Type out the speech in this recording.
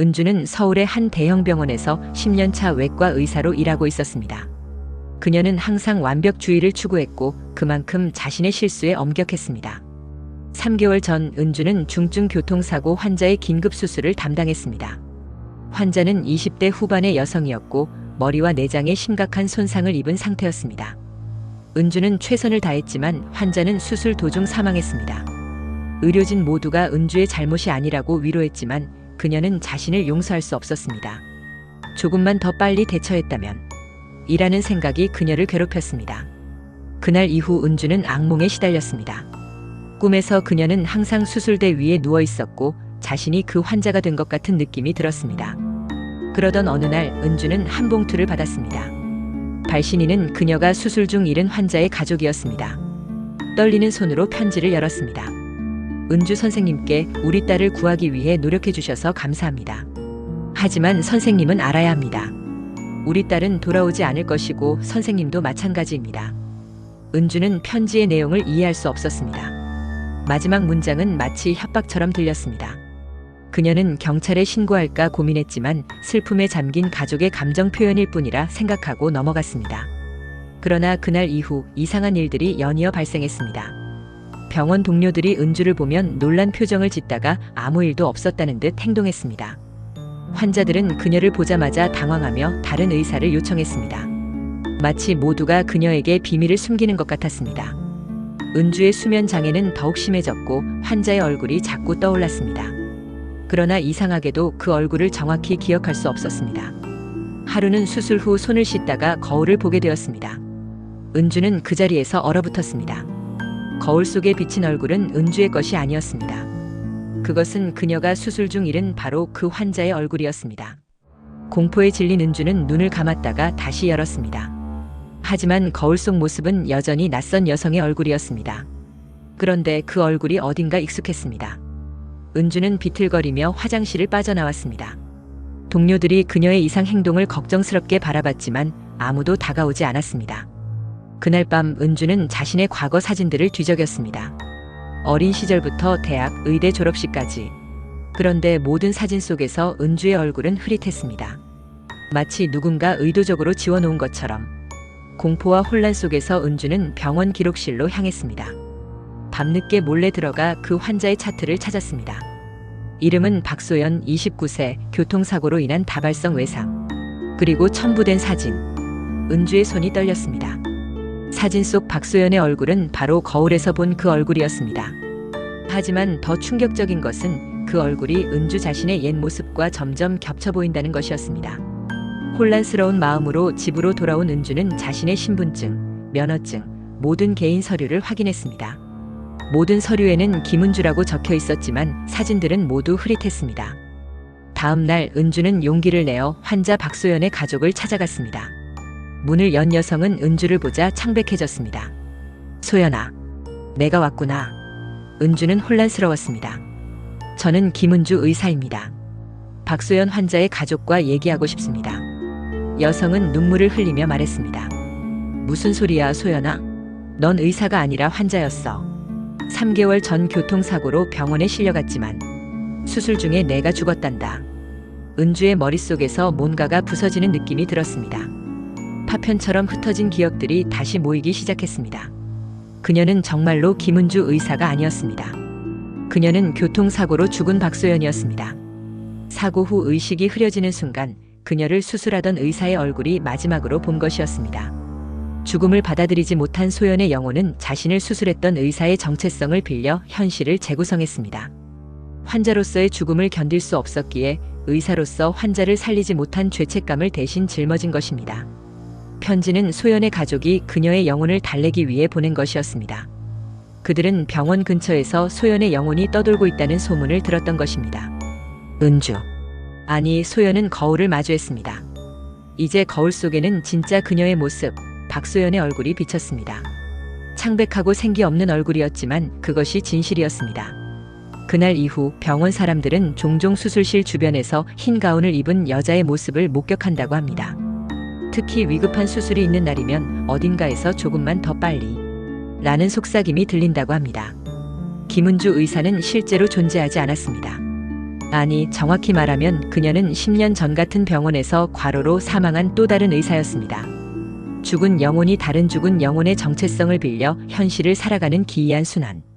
은주는 서울의 한 대형 병원에서 10년차 외과 의사로 일하고 있었습니다. 그녀는 항상 완벽주의를 추구했고 그만큼 자신의 실수에 엄격했습니다. 3개월 전 은주는 중증 교통사고 환자의 긴급 수술을 담당했습니다. 환자는 20대 후반의 여성이었고 머리와 내장에 심각한 손상을 입은 상태였습니다. 은주는 최선을 다했지만 환자는 수술 도중 사망했습니다. 의료진 모두가 은주의 잘못이 아니라고 위로했지만 그녀는 자신을 용서할 수 없었습니다. 조금만 더 빨리 대처했다면 이라는 생각이 그녀를 괴롭혔습니다. 그날 이후 은주는 악몽에 시달렸습니다. 꿈에서 그녀는 항상 수술대 위에 누워 있었고 자신이 그 환자가 된 것 같은 느낌이 들었습니다. 그러던 어느 날 은주는 한 봉투를 받았습니다. 발신인은 그녀가 수술 중 잃은 환자의 가족이었습니다. 떨리는 손으로 편지를 열었습니다. 은주 선생님께 우리 딸을 구하기 위해 노력해 주셔서 감사합니다. 하지만 선생님은 알아야 합니다. 우리 딸은 돌아오지 않을 것이고 선생님도 마찬가지입니다. 은주는 편지의 내용을 이해할 수 없었습니다. 마지막 문장은 마치 협박처럼 들렸습니다. 그녀는 경찰에 신고할까 고민했지만 슬픔에 잠긴 가족의 감정 표현일 뿐이라 생각하고 넘어갔습니다. 그러나 그날 이후 이상한 일들이 연이어 발생했습니다. 병원 동료들이 은주를 보면 놀란 표정을 짓다가 아무 일도 없었다는 듯 행동했습니다. 환자들은 그녀를 보자마자 당황하며 다른 의사를 요청했습니다. 마치 모두가 그녀에게 비밀을 숨기는 것 같았습니다. 은주의 수면 장애는 더욱 심해졌고 환자의 얼굴이 자꾸 떠올랐습니다. 그러나 이상하게도 그 얼굴을 정확히 기억할 수 없었습니다. 하루는 수술 후 손을 씻다가 거울을 보게 되었습니다. 은주는 그 자리에서 얼어붙었습니다. 거울 속에 비친 얼굴은 은주의 것이 아니었습니다. 그것은 그녀가 수술 중 잃은 바로 그 환자의 얼굴이었습니다. 공포에 질린 은주는 눈을 감았다가 다시 열었습니다. 하지만 거울 속 모습은 여전히 낯선 여성의 얼굴이었습니다. 그런데 그 얼굴이 어딘가 익숙했습니다. 은주는 비틀거리며 화장실을 빠져나왔습니다. 동료들이 그녀의 이상 행동을 걱정스럽게 바라봤지만 아무도 다가오지 않았습니다. 그날 밤 은주는 자신의 과거 사진들을 뒤적였습니다. 어린 시절부터 대학, 의대 졸업식까지. 그런데 모든 사진 속에서 은주의 얼굴은 흐릿했습니다. 마치 누군가 의도적으로 지워놓은 것처럼. 공포와 혼란 속에서 은주는 병원 기록실로 향했습니다. 밤늦게 몰래 들어가 그 환자의 차트를 찾았습니다. 이름은 박소연 29세, 교통사고로 인한 다발성 외상. 그리고 첨부된 사진. 은주의 손이 떨렸습니다. 사진 속 박소연의 얼굴은 바로 거울에서 본 그 얼굴이었습니다. 하지만 더 충격적인 것은 그 얼굴이 은주 자신의 옛 모습과 점점 겹쳐 보인다는 것이었습니다. 혼란스러운 마음으로 집으로 돌아온 은주는 자신의 신분증, 면허증, 모든 개인 서류를 확인했습니다. 모든 서류에는 김은주라고 적혀 있었지만 사진들은 모두 흐릿했습니다. 다음 날 은주는 용기를 내어 환자 박소연의 가족을 찾아갔습니다. 문을 연 여성은 은주를 보자 창백해졌습니다. 소연아, 내가 왔구나. 은주는 혼란스러웠습니다. 저는 김은주 의사입니다. 박소연 환자의 가족과 얘기하고 싶습니다. 여성은 눈물을 흘리며 말했습니다. 무슨 소리야, 소연아? 넌 의사가 아니라 환자였어. 3개월 전 교통사고로 병원에 실려갔지만 수술 중에 내가 죽었단다. 은주의 머릿속에서 뭔가가 부서지는 느낌이 들었습니다. 파편처럼 흩어진 기억들이 다시 모이기 시작했습니다. 그녀는 정말로 김은주 의사가 아니었습니다. 그녀는 교통사고로 죽은 박소연이었습니다. 사고 후 의식이 흐려지는 순간 그녀를 수술하던 의사의 얼굴이 마지막으로 본 것이었습니다. 죽음을 받아들이지 못한 소연의 영혼은 자신을 수술했던 의사의 정체성을 빌려 현실을 재구성했습니다. 환자로서의 죽음을 견딜 수 없었기에 의사로서 환자를 살리지 못한 죄책감을 대신 짊어진 것입니다. 편지는 소연의 가족이 그녀의 영혼을 달래기 위해 보낸 것이었습니다. 그들은 병원 근처에서 소연의 영혼이 떠돌고 있다는 소문을 들었던 것입니다. 은주. 아니, 소연은 거울을 마주했습니다. 이제 거울 속에는 진짜 그녀의 모습, 박소연의 얼굴이 비쳤습니다. 창백하고 생기 없는 얼굴이었지만 그것이 진실이었습니다. 그날 이후 병원 사람들은 종종 수술실 주변에서 흰 가운을 입은 여자의 모습을 목격한다고 합니다. 특히 위급한 수술이 있는 날이면 어딘가에서 조금만 더 빨리 라는 속삭임이 들린다고 합니다. 김은주 의사는 실제로 존재하지 않았습니다. 아니, 정확히 말하면 그녀는 10년 전 같은 병원에서 과로로 사망한 또 다른 의사였습니다. 죽은 영혼이 다른 죽은 영혼의 정체성을 빌려 현실을 살아가는 기이한 순환.